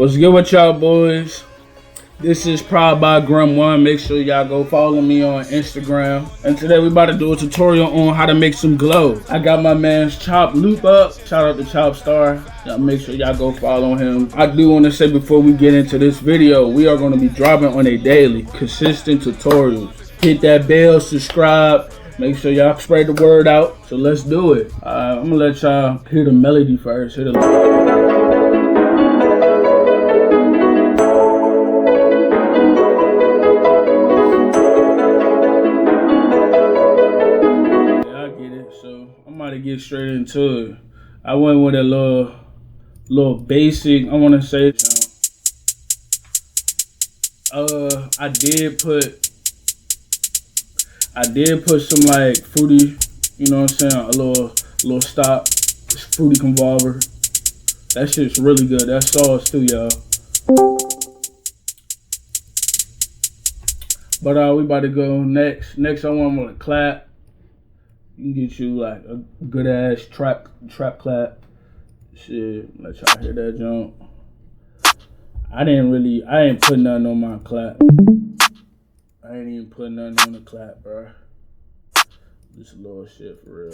What's good with y'all boys? This is ProdByGrim 1. Make sure y'all go follow me on Instagram. And today we about to do a tutorial on how to make some glow. I got my man's Chop loop up. Shout out to Chopstar. Y'all make sure y'all go follow him. I do want to say before we get into this video, we are going to be dropping on a daily, consistent tutorials. Hit that bell, subscribe. Make sure y'all spread the word out. So let's do it. I'm going to let y'all hear the melody first. Hear the to get straight into it. I went with a little basic, I want to say. I did put some like fruity, you know what I'm saying, a little stop, fruity convolver. That shit's really good. That sauce too, y'all. But we about to go next. Next I want to clap. You can get you like a good ass trap clap. Shit, let y'all hear that jump. I ain't put nothing on my clap. I ain't even put nothing on the clap, bro. Just a little shit for real.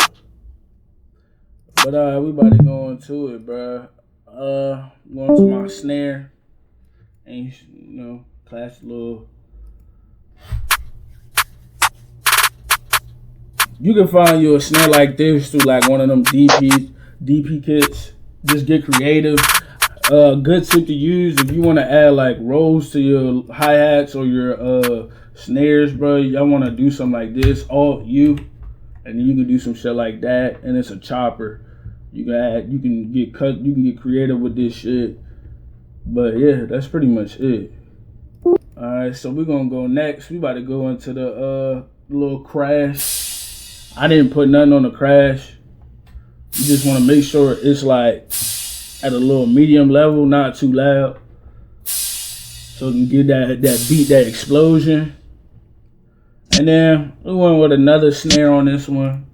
But we about to go into it, bro. Going to my snare. And you know, class little. You can find you a snare like this through like one of them DP kits. Just get creative. Good tip to use if you want to add like rolls to your hi-hats or your snares, bro. Y'all want to do something like this, and then you can do some shit like that, and it's a chopper. You can get creative with this shit. But yeah, that's pretty much it. Alright, so we're gonna go next. We about to go into the little crash. I didn't put nothing on the crash. You just want to make sure it's like at a little medium level, not too loud. So you can get that beat, that explosion. And then we went with another snare on this one.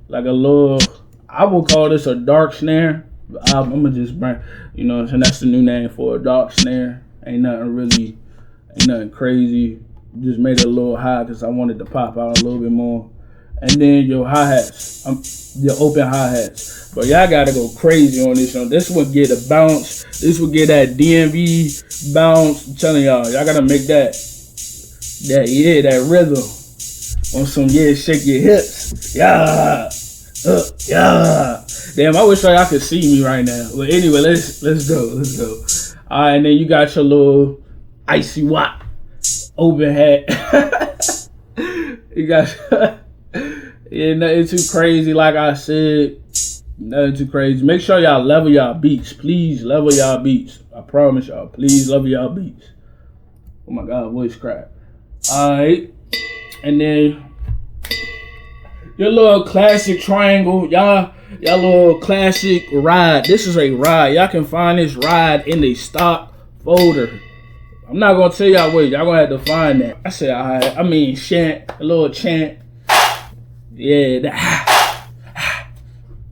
Like a little, I would call this a dark snare. I'm going to just bring, you know what I'm saying, that's the new name for a dark snare. Ain't nothing crazy. Just made it a little high because I wanted to pop out a little bit more. And then your hi-hats, your open hi-hats. But y'all gotta go crazy on this one. This would get a bounce. This would get that DMV bounce. I'm telling y'all gotta make that rhythm. On some, shake your hips. Yeah. Damn, I wish y'all could see me right now. But anyway, let's go. Alright, and then you got your little icy watt open hat. You got yeah, nothing too crazy, like I said. Nothing too crazy. Make sure y'all level y'all beats. Please level y'all beats. I promise y'all. Please level y'all beats. Oh my God, voice crack. Alright. And then your little classic triangle. Y'all little classic ride. This is a ride. Y'all can find this ride in the stock folder. I'm not gonna tell y'all where. Y'all gonna have to find that. I said alright. I mean chant. A little chant. Yeah, that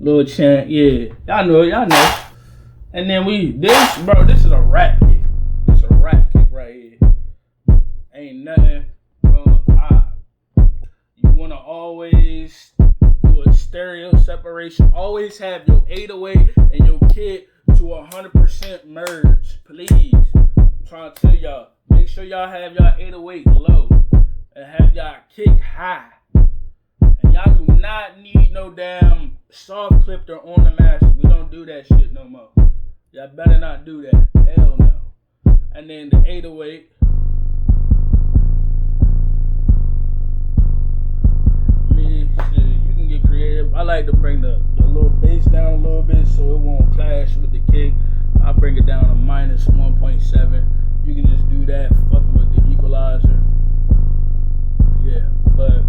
little chant, yeah. Y'all know. And then this is a rap kick. This is a rap kick right here. Ain't nothing wrong. You wanna always do a stereo separation. Always have your 808 and your kit to 100% merge, please. I'm trying to tell y'all, make sure y'all have y'all 808 low and have y'all kick high. Y'all do not need no damn soft clipper on the master. We don't do that shit no more. Y'all better not do that. Hell no. And then the 808. I mean, shit, you can get creative. I like to bring the little bass down a little bit so it won't clash with the kick. I'll bring it down to minus 1.7. You can just do that, fucking with the equalizer. Yeah, but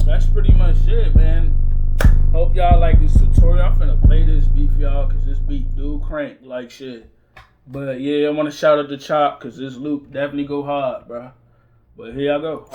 that's pretty much it, man. Hope y'all like this tutorial. I'm finna play this beat for y'all because this beat do crank like shit. But yeah, I want to shout out to Chop because this loop definitely go hard, bro. But here y'all go.